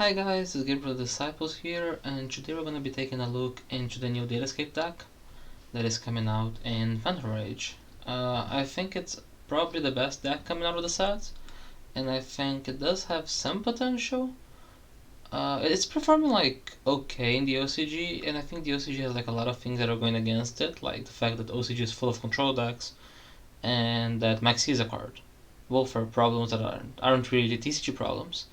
Hi guys, it's Gabriel Disciples here, and today we're going to be taking a look into the new Datascape deck that is coming out in Phantom Rage. I think it's probably the best deck coming out of the set, and I think it does have some potential. It's performing like okay in the OCG, and I think the OCG has like a lot of things that are going against it, like the fact that OCG is full of control decks, and that Maxi is a card. Both are problems that aren't really TCG problems.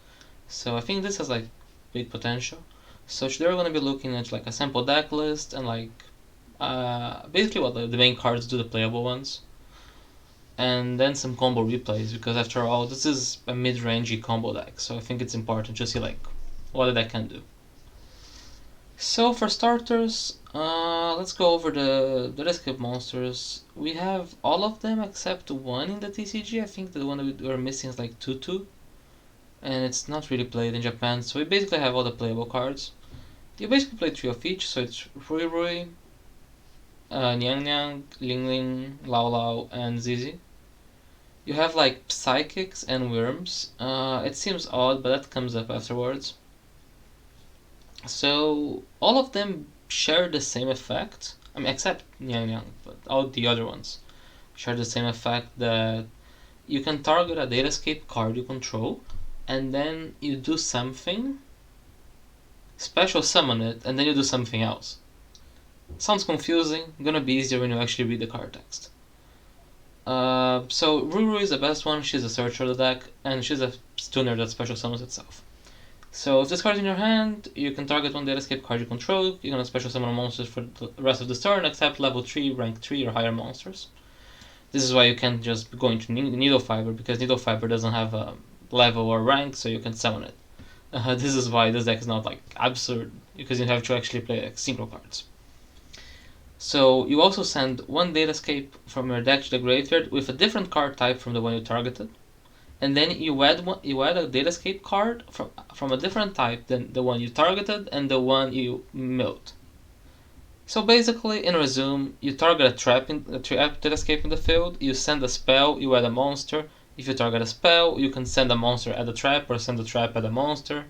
So I think this has like big potential. So today we're going to be looking at like a sample deck list and like basically what the main cards do, the playable ones, and then some combo replays, because after all this is a mid-rangey combo deck, so I think it's important to see like what the deck can do. So for starters, let's go over the Datascape monsters. We have all of them except one in the TCG. I think the one that we're missing is like Tutu, and it's not really played in Japan, so we basically have all the playable cards. You basically play 3 of each, so it's Rui Rui, Niang Niang, Ling Ling, Lao Lao, and Zizi. You have like Psychics and Worms. It seems odd, but that comes up afterwards. So all of them share the same effect. I mean, except Niang Niang, but all the other ones share the same effect, that you can target a Datascape card you control, and then you do something, special summon it, and then you do something else. Sounds confusing, gonna be easier when you actually read the card text. So Ruru is the best one. She's a searcher of the deck, and she's a stunner that special summons itself. So if this card's in your hand, you can target one Datascape card you control. You're gonna special summon monsters for the rest of the turn, except level 3, rank 3 or higher monsters. This is why you can't just go into Needle Fiber, because Needle Fiber doesn't have a level or rank, so you can summon it. This is why this deck is not like absurd, because you have to actually play like synchro cards. So you also send one Datascape from your deck to the graveyard with a different card type from the one you targeted, and then you add a Datascape card from a different type than the one you targeted and the one you milled. So basically, in resume, you target a trap Datascape in the field, you send a spell, you add a monster. If you target a spell, you can send a monster at a trap, or send a trap at a monster.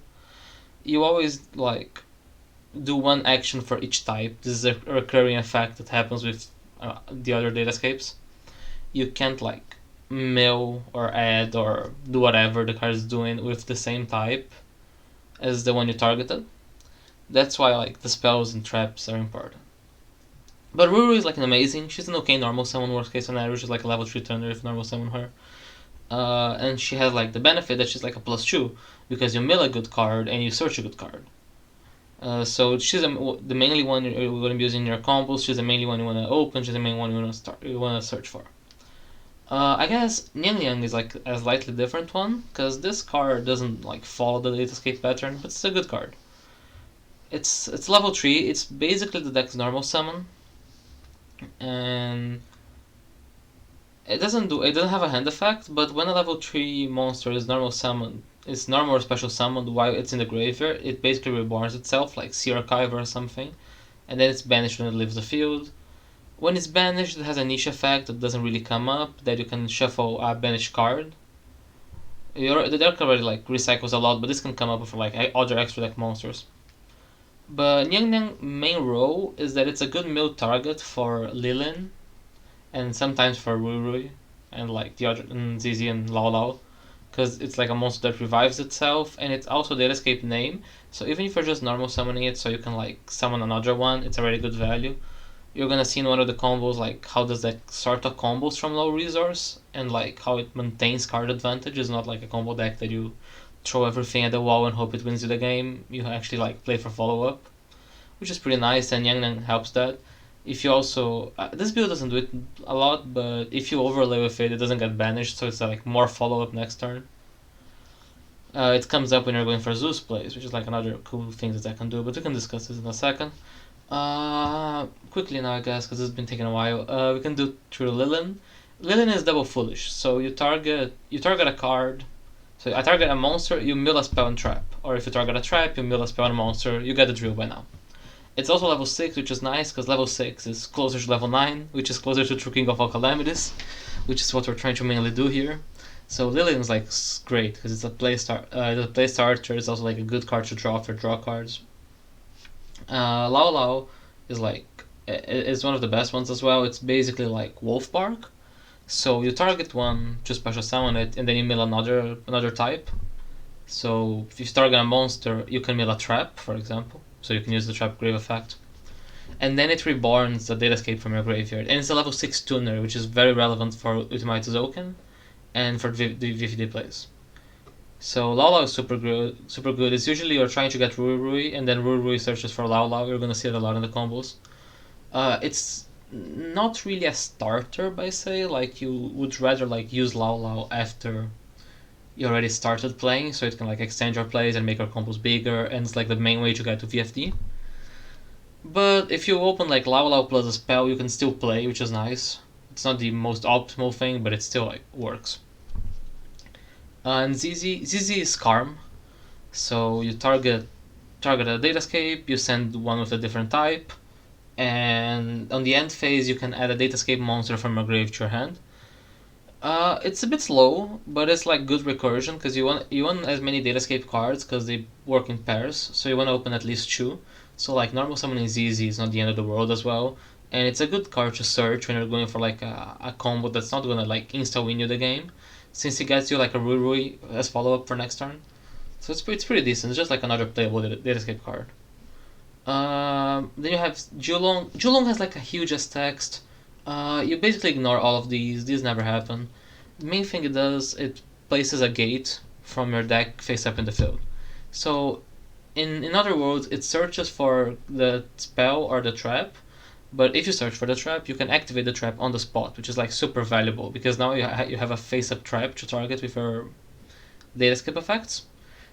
You always like do one action for each type. This is a recurring effect that happens with the other Datascapes. You can't like mill or add or do whatever the card is doing with the same type as the one you targeted. That's why like the spells and traps are important. But Ruru is like an amazing. She's an okay normal summon, worst case scenario. She's like a level 3 thunder if normal summon her. And she has like the benefit that she's like a +2, because you mill a good card and you search a good card. So she's the mainly one you're going to be using in your combos. She's the mainly one you want to open. She's the main one you want to search for. I guess Niang Niang is like a slightly different one, because this card doesn't like follow the Datascape pattern, but it's a good card. It's level 3. It's basically the deck's normal summon, and it doesn't have a hand effect, but when a level 3 monster is normal or special summoned while it's in the graveyard, it basically reborns itself, like Sea Archive or something, and then it's banished when it leaves the field. When it's banished, it has a niche effect that doesn't really come up, that you can shuffle a banished card. The deck already like recycles a lot, but this can come up for like other extra deck monsters. But Niang Niang's main role is that it's a good mill target for Lillian, and sometimes for Rui Rui, and like the other Zizi and Lao Lao, because it's like a monster that revives itself, and it's also Datascape name. So even if you're just normal summoning it, so you can like summon another one, it's already good value. You're gonna see in one of the combos like how does that sort of combos from low resource, and like how it maintains card advantage. It's not like a combo deck that you throw everything at the wall and hope it wins you the game. You actually like play for follow up, which is pretty nice, and Yang Nang helps that. If you also this build doesn't do it a lot, but if you overlay with it, it doesn't get banished, so it's like more follow up next turn. It comes up when you're going for Zeus plays, which is like another cool thing that I can do, but we can discuss this in a second. Quickly now, I guess, because it's been taking a while. We can do through Lillian. Lillian is double foolish, so you target a card. So I target a monster, you mill a spell and trap, or if you target a trap, you mill a spell and a monster. You get the drill by now. It's also level 6, which is nice, because level 6 is closer to level 9, which is closer to True King of All Calamities, which is what we're trying to mainly do here. So Lillian is like great because it's a play starter. It's also like a good card to draw after draw cards. Lao Lao is like is one of the best ones as well. It's basically like Wolf Bark. So you target one to special summon it, and then you mill another type. So if you target a monster, you can mill a trap, for example. So you can use the trap grave effect. And then it reborns the Datascape from your graveyard. And it's a level 6 tuner, which is very relevant for Ultimate Zouk and for the VVD plays. So Lao Lao is super good. It's usually you're trying to get Rui Rui, and then Rui Rui searches for Lao Lao. You're gonna see it a lot in the combos. It's not really a starter, by say. Like you would rather like use Lao Lao after you already started playing, so it can like extend your plays and make your combos bigger, and it's like the main way to get to VFD. But if you open like Lao Lao plus a spell, you can still play, which is nice. It's not the most optimal thing, but it still like works. And ZZ is Karm. So you target a Datascape, you send one with a different type, and on the end phase you can add a Datascape monster from your grave to your hand. It's a bit slow, but it's like good recursion because you want as many Datascape cards because they work in pairs. So you want to open at least 2. So like normal summoning ZZ is not the end of the world as well, and it's a good card to search when you're going for like a combo that's not gonna like insta win you the game, since it gets you like a Rui Rui as follow up for next turn. So it's pretty decent. It's just like another playable Datascape card. Then you have Julong. Julong has like a huge as text. You basically ignore all of these. These never happen. The main thing it does, it places a gate from your deck face up in the field. So, in other words, it searches for the spell or the trap. But if you search for the trap, you can activate the trap on the spot, which is like super valuable because now you have a face up trap to target with your Datascape effects.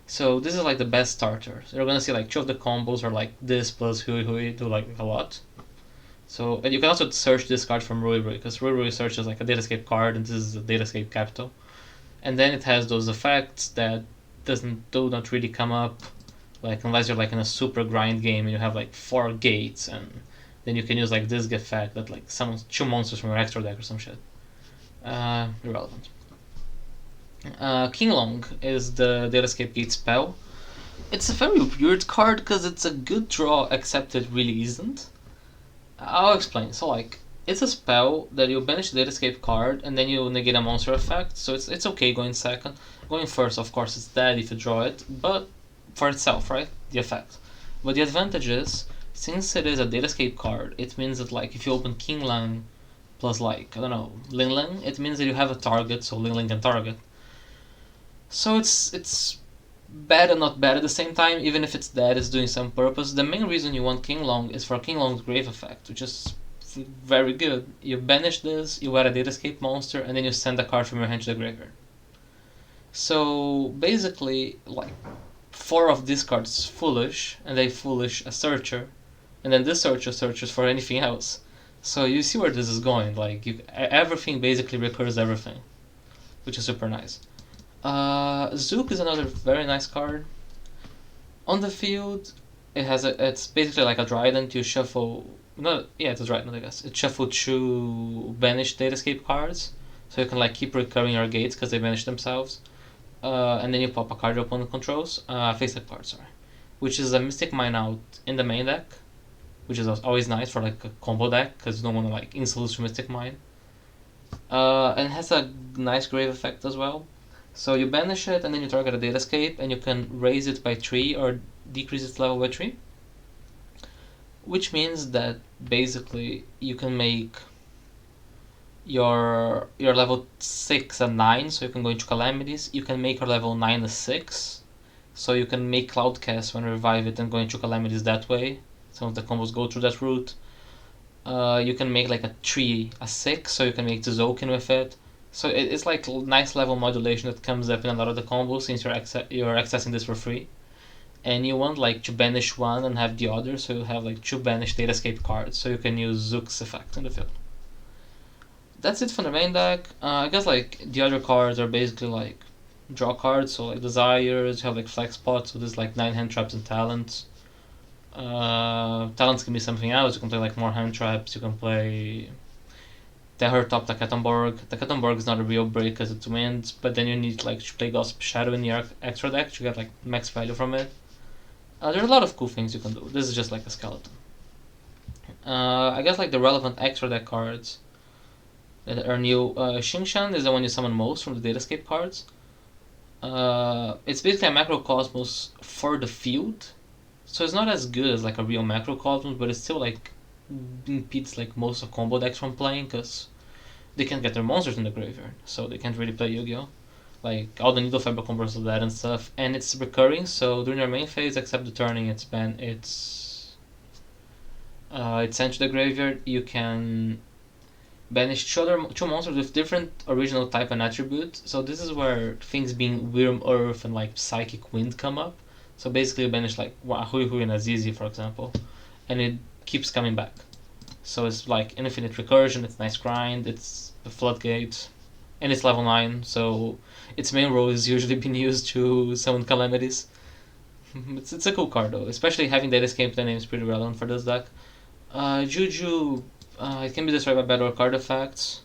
So this is like the best starter. So you're gonna see like 2 of the combos are like this plus Hui Hui do like a lot. So, and you can also search this card from Rui Rui, because Rui Rui searches like a Datascape card, and this is a Datascape capital. And then it has those effects that do not really come up, like unless you're like in a super grind game and you have like 4 gates, and then you can use like this effect that like summons 2 monsters from your extra deck or some shit. Irrelevant. Kinglong is the Datascape gate spell. It's a very weird card because it's a good draw, except it really isn't. I'll explain. So like, it's a spell that you banish the Datascape card and then you negate a monster effect, so it's okay going second. Going first, of course, it's dead if you draw it, but for itself, right? The effect. But the advantage is, since it is a Datascape card, it means that like if you open Kinglang plus like, I don't know, Lingling, it means that you have a target, so Lingling can target. So it's bad and not bad at the same time. Even if it's dead, it's doing some purpose. The main reason you want Kinglong is for Kinglong's grave effect, which is very good. You banish this, you add a Datascape monster, and then you send a card from your hand to the graveyard. So basically, like 4 of these cards is foolish, and they foolish a searcher, and then this searcher searches for anything else. So you see where this is going. Like everything basically recurs everything, which is super nice. Zouk is another very nice card. On the field, it's basically like a Trident. You shuffle, it's a Trident, I guess. It shuffle 2 banished Datascape cards, so you can like keep recurring your gates because they banish themselves. And then you pop a card your opponent controls, face-up card, sorry, which is a Mystic Mine out in the main deck, which is always nice for like a combo deck because you don't want to like insta-lose to Mystic Mine. And it has a nice grave effect as well. So you banish it and then you target a Datascape and you can raise it by 3 or decrease its level by 3. Which means that basically you can make your level 6 a 9, so you can go into Calamities. You can make your level 9 a 6, so you can make Cloudcast when you revive it and go into Calamities that way. Some of the combos go through that route. You can make like a 3 a 6, so you can make the Zouk with it. So it's like nice level modulation that comes up in a lot of the combos since you're accessing this for free. And you want like to banish one and have the other, so you have like 2 banished Datascape cards, so you can use Zouk's effect in the field. That's it for the main deck. I guess like the other cards are basically like draw cards, so like Desires, you have like Flex Spots, so there's like 9 hand traps and talents. Talents can be something else, you can play like more hand traps, you can play the her top Takatomborg. Takatomborg is not a real break because it's wind, but then you need like to play Gossip Shadow in your extra deck to get like max value from it. There's a lot of cool things you can do. This is just like a skeleton. I guess like the relevant extra deck cards that are new. Xingshan is the one you summon most from the Datascape cards. It's basically a Macrocosmos for the field, so it's not as good as like a real Macrocosmos, but it's still like impedes like most of combo decks from playing because they can't get their monsters in the graveyard, so they can't really play Yu-Gi-Oh! Like all the Needle Fiber combos of that and stuff, and it's recurring. So during your main phase, except the turning, it's sent to the graveyard. You can banish two monsters with different original type and attribute. So this is where things being Wyrm, Earth, and like Psychic Wind come up. So basically, you banish like Hui Hui and Azizi, for example, and it keeps coming back. So it's like infinite recursion. It's nice grind. It's a floodgate, and it's level 9. So its main role is usually being used to summon calamities. It's a cool card though, especially having that escape the name is pretty relevant for this deck. Juju, it can be destroyed by battle or card effects,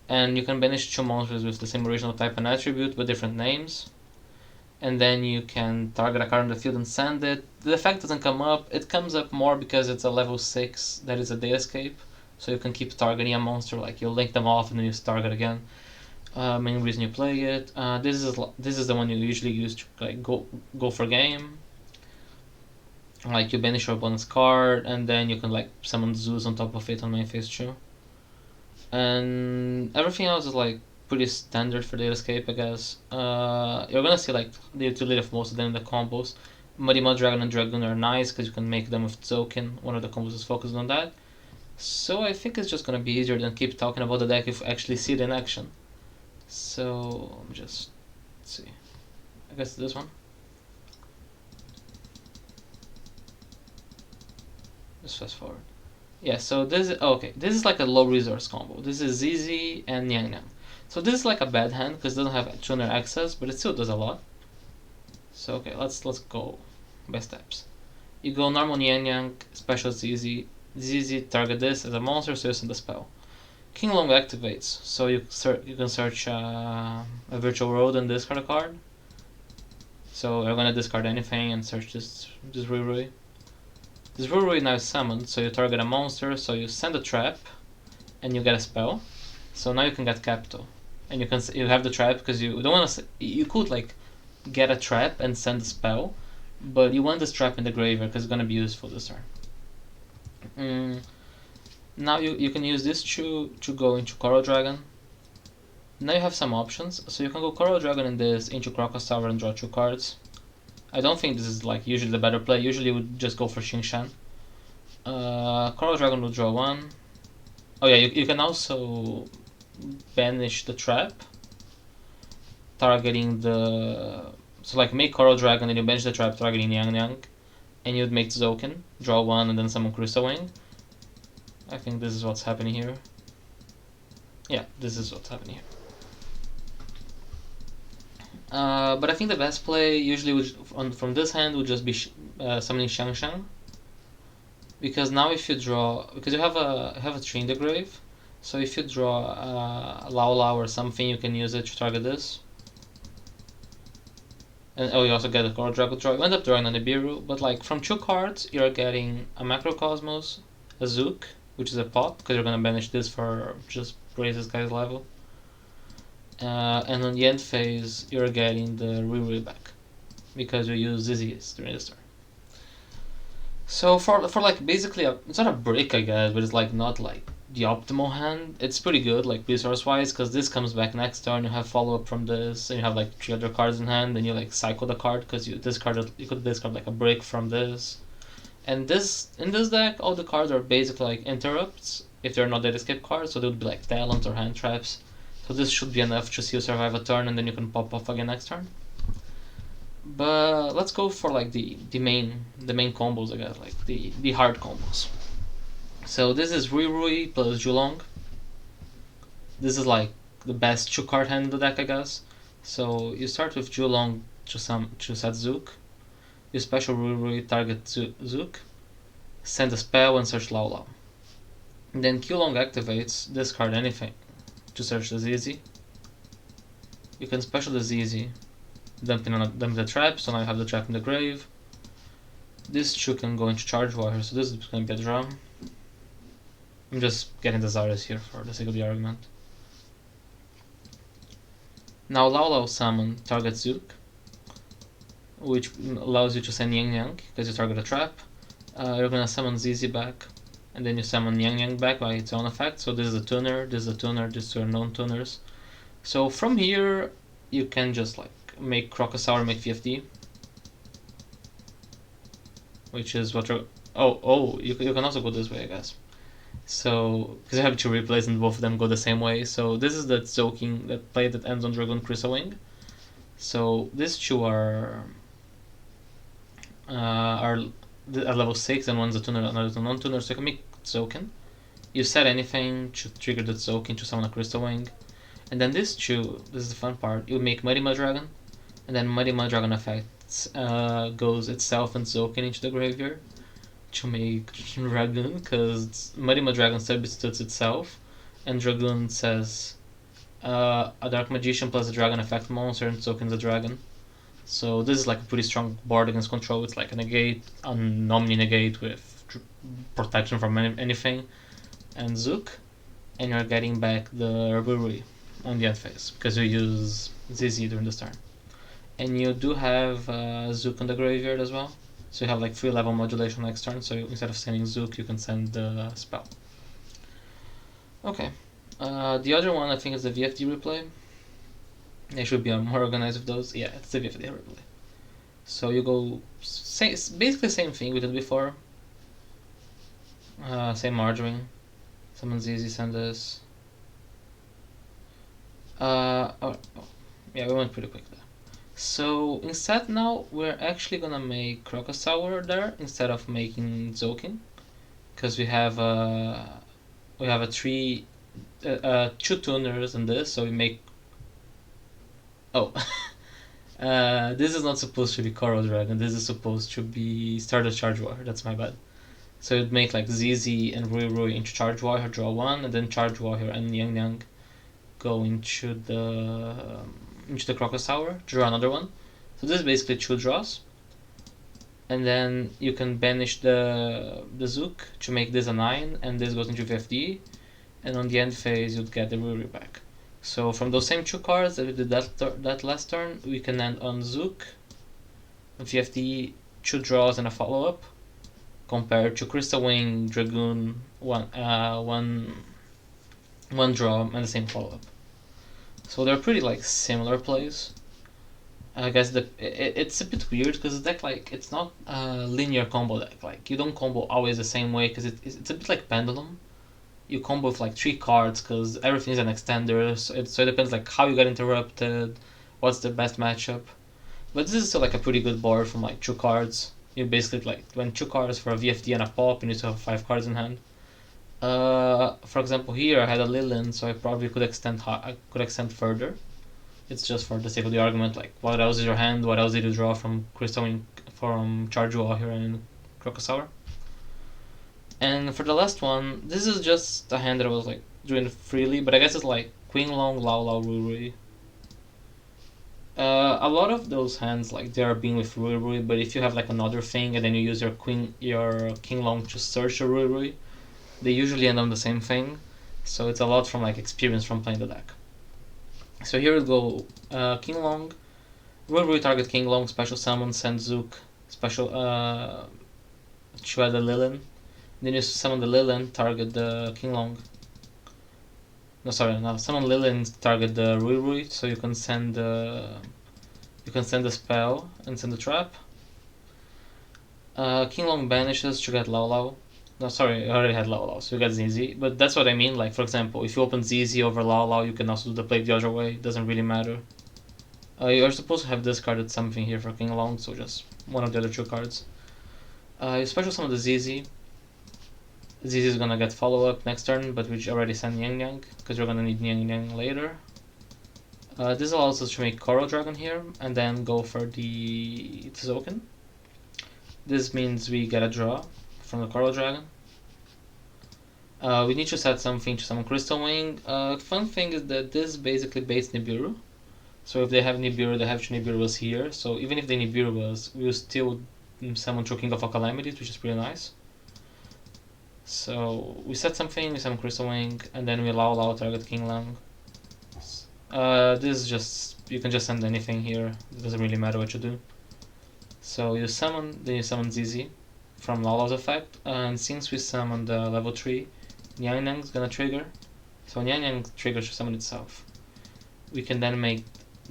and you can banish two monsters with the same original type and attribute but different names. And then you can target a card on the field and send it. The effect doesn't come up. It comes up more because it's a level 6 that is a Datascape, so you can keep targeting a monster. Like you link them off and then you target again. Main reason you play it. This is the one you usually use to like go for game. Like you banish your opponent's card and then you can like summon Zeus on top of it on main phase 2. And everything else is like pretty standard for Datascape, I guess. You're gonna see like the utility of most of them in the combos. Muddy Mud Dragon and Dragoon are nice because you can make them with Zouk. One of the combos is focused on that. So I think it's just gonna be easier than keep talking about the deck if you actually see it in action. So let's see. I guess this one. Let's fast forward. Yeah, so this is okay. This is like a low resource combo. This is ZZ and Yang Yang. So this is like a bad hand because it doesn't have tuner access, but it still does a lot. So okay, let's go by steps. You go normal Yang Yang, special ZZ. ZZ target this as a monster, so you send the spell. King Long activates, so you can search a virtual world and discard a card. So you're gonna discard anything and search this Rui. This Rui now is summoned, so you target a monster, so you send a trap, and you get a spell. So now you can get Capital, and you have the trap because you don't want to. You could like get a trap and send a spell, but you want this trap in the graveyard because it's gonna be useful this turn. Now you can use this to go into Coral Dragon. Now you have some options, so you can go Coral Dragon in this, into Crocus Tower and draw 2 cards. I don't think this is like usually the better play. Usually you would just go for Xingshan. Coral Dragon will draw 1. Oh yeah, you can also banish the trap, targeting the... So like make Coral Dragon and you banish the trap targeting Yang Yang, and you'd make Zouken, draw 1 and then summon Crystal Wing. I think this is what's happening here. Yeah, this is what's happening here. But I think the best play usually from this hand would just be summoning Xiangshan. Because now if you draw, because you have a tree in the grave, so if you draw a Lao Lao or something, you can use it to target this. And you also get a Coral Dragon draw. You end up drawing a Nibiru, but like from 2 cards, you're getting a Macrocosmos, a Zouk, which is a pop, because you're gonna banish this for just raise this guy's level. And on the end phase, you're getting the Riri back, because you use Zizzies during this turn. So for like basically it's not a break, I guess, but it's like not like the optimal hand. It's pretty good like resource wise, because this comes back next turn. You have follow up from this, and you have like 3 other cards in hand, and you like cycle the card because you could discard like a break from this. And in this deck, all the cards are basically like interrupts if they're not Datascape cards, so they would be like talents or hand traps. So this should be enough to see you survive a turn, and then you can pop off again next turn. But let's go for like the main combos, I guess, like the hard combos. So this is Rui plus Julong. This is like the best 2 card hand in the deck, I guess. So you start with Julong to set Zouk. You special Rui target Zouk, send a spell and search Lao Lao. And then Julong activates, discard anything to search the ZZ. You can special the ZZ, dump the trap, so now you have the trap in the grave. This Chu can go into charge wire, so this is going to be a draw. I'm just getting the Zarya's here for the sake of the argument. Now Lao Lao summon targets Zouk, which allows you to send Yang Yang, because you target a trap. You're gonna summon ZZ back, and then you summon Yang Yang back by its own effect. So this is a tuner, this is a tuner, these two are known tuners. So from here, you can just like make Crocosaur make VFD, which is what you're... you can also go this way, I guess. So, because you have two replays and both of them go the same way. So this is the Zouking, that play that ends on Dragoon Crystal Wing. So these two are at level 6, and one's a tuner, another's a non-tuner, so you can make Zouken. You set anything to trigger the Zouken to summon a Crystal Wing. And then this two, this is the fun part, you make Mighty Dragon, and then Mighty Dragon effects goes itself and Zouken into the graveyard to make Dragoon, because Mighty Dragon substitutes itself, and Dragoon says a Dark Magician plus a Dragon effect monster, and Zouken's a dragon. So this is like a pretty strong board against control. It's like a negate, a Omni negate with protection from anything, and Zouk, and you're getting back the Ruri on the end phase, because you use ZZ during this turn. And you do have Zouk on the graveyard as well, so you have like 3 level modulation next turn, so instead of sending Zouk, you can send the spell. Okay, the other one I think is the VFD replay. I should be more organized with those. Yeah, it's the VFD replay. So you go, basically same thing we did before. Same margin. Summon ZZ, send this. Yeah, we went pretty quick there. So instead now we're actually gonna make Crocosaur there instead of making Zouking, because we have a 2 tuners in this, so we make... this is not supposed to be Coral Dragon, this is supposed to be Stardust Charge Warrior, that's my bad. So you'd make like ZZ and Rui into Charge Warrior, draw 1, and then Charge Warrior and Yang Yang go into the Crocosaur, draw another one. So this is basically 2 draws. And then you can banish the Zouk to make this a 9, and this goes into VFD. And on the end phase, you'd get the Ruri back. So from those same 2 cards that we did that last turn, we can end on Zouk, VFD, 2 draws and a follow-up, compared to Crystal Wing, Dragoon, one draw and the same follow-up. So they're pretty like similar plays. I guess it's a bit weird because the deck, like, it's not a linear combo deck. Like, you don't combo always the same way, because it's a bit like Pendulum. You combo with like 3 cards because everything is an extender, so it depends like how you get interrupted, what's the best matchup. But this is still like a pretty good board from like 2 cards. You basically like when 2 cards for a VFD and a pop, you need to have 5 cards in hand. For example, here I had a Lillian, so I probably could extend further. It's just for the sake of the argument, like what else is your hand, what else did you draw from Crystal Wing, from Charge Warrior and Crocosaur. And for the last one, this is just a hand that I was like doing freely, but I guess it's like Queen Long, Lao Lao, Ruri. A lot of those hands, like, they are being with Ruri, but if you have like another thing and then you use your King Long to search your Ruri, they usually end on the same thing. So it's a lot from like experience from playing the deck. So here we go, King Long, Ruri target King Long, special summon, send Zouk, special shred the Lillian. Then you summon the Lillian, target the King Long. No, sorry, now summon Lillian, target the Rui, so you can send the spell and send the trap. King Long banishes to get Lao Lao. No, sorry, I already had Lao Lao, so you get ZZ. But that's what I mean, like, for example, if you open ZZ over Lao Lao, you can also do the play the other way, it doesn't really matter. You're supposed to have discarded something here for King Long, so just one of the other 2 cards. You special summon the ZZ. ZZ is gonna get follow-up next turn, but we already sent Yang Yang, because we're gonna need Yang Yang later. This allows us to make Coral Dragon here, and then go for the Zouken. This means we get a draw from the Coral Dragon. We need to set something to summon Crystal Wing. Fun thing is that this basically baits Nibiru. So if they have Nibiru, they have two Nibirus here. So even if they Nibiru us, we'll still summon through King of All Calamities, which is pretty nice. So we set something, we summon Crystal Wing, and then we Lao target King Lang. This is just, you can just send anything here. It doesn't really matter what you do. So you summon, then you summon ZZ from Lao's effect, and since we summoned the level 3, Niang Niang's gonna trigger. So Niang Niang triggers to summon itself. We can then make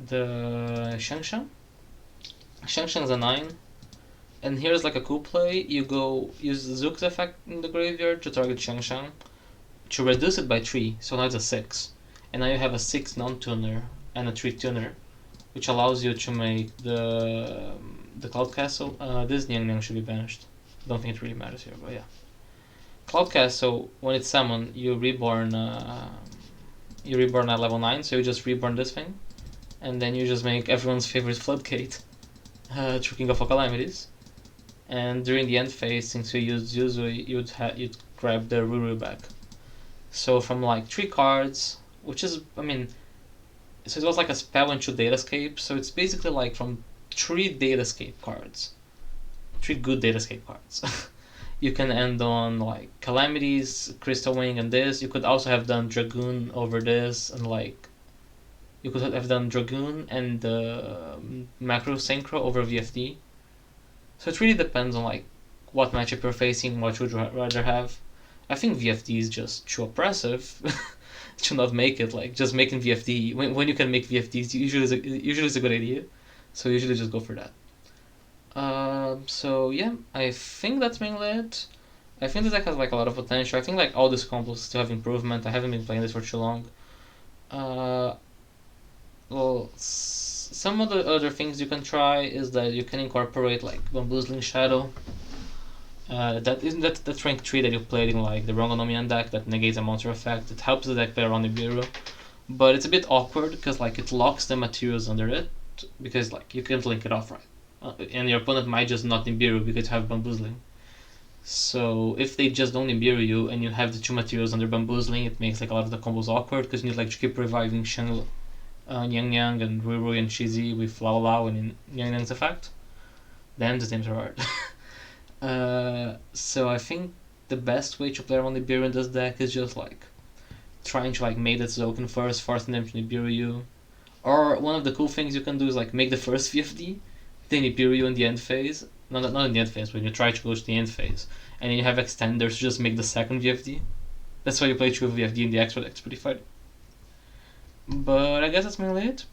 the Shang Shang. Shang Shang's a 9. And here's like a cool play. You go use Zouk's effect in the graveyard to target Shang Shang to reduce it by 3, so now it's a 6. And now you have a 6 non-tuner and a 3 tuner, which allows you to make the Cloud Castle. This Niang Niang should be banished. Don't think it really matters here, but yeah. Cloud Castle, when it's summoned, you reborn at level 9, so you just reborn this thing, and then you just make everyone's favorite Floodgate, through King of All Calamities. And during the end phase, since you used Yuzui, you'd grab the Ruru back. So from like 3 cards, which is, I mean, so it was like a spell and 2 Datascape, so it's basically like from 3 Datascape cards, 3 good Datascape cards. You can end on like Calamities, Crystal Wing, and this. You could also have done Dragoon over this, and like you could have done Dragoon and Macro Synchro over VFD. So it really depends on like what matchup you're facing, what would you rather have. I think VFD is just too oppressive to not make it. Like just making VFD when you can make VFDs usually is a good idea. So usually just go for that. So yeah, I think that's mainly it. I think this deck has like a lot of potential. I think like all these combos still have improvement. I haven't been playing this for too long. Well, some of the other things you can try is that you can incorporate like Bamboozling Shadow. That's rank 3 that you played in like the Rongonomian deck that negates a monster effect. It helps the deck play around Nibiru, but it's a bit awkward because like it locks the materials under it because like you can't link it off right. And your opponent might just not Nibiru because you have Bamboozling. So if they just don't Nibiru you and you have the 2 materials under Bamboozling, it makes like a lot of the combos awkward because you need like to keep reviving Niang Niang and Rui and Shizi with Lao Lao and Niang Niang's effect. Damn, these names are hard. So I think the best way to play around Nibiru in this deck is just like trying to like make that Zouk first, forcing them to Nibiru you. Or one of the cool things you can do is like make the first VFD, then Nibiru you in the end phase. Not in the end phase, when you try to go to the end phase. And then you have extenders to just make the second VFD. That's why you play 2 VFD in the extra deck. It's pretty funny. But I guess that's mainly it.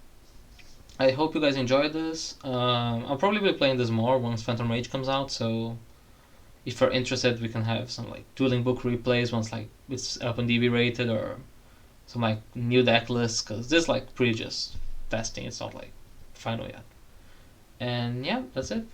I hope you guys enjoyed this. I'll probably be playing this more once Phantom Rage comes out, so if you're interested, we can have some like dueling book replays once like it's up on DB rated, or some like new deck lists, because this is like pretty just testing. It's not like final yet. And yeah, that's it.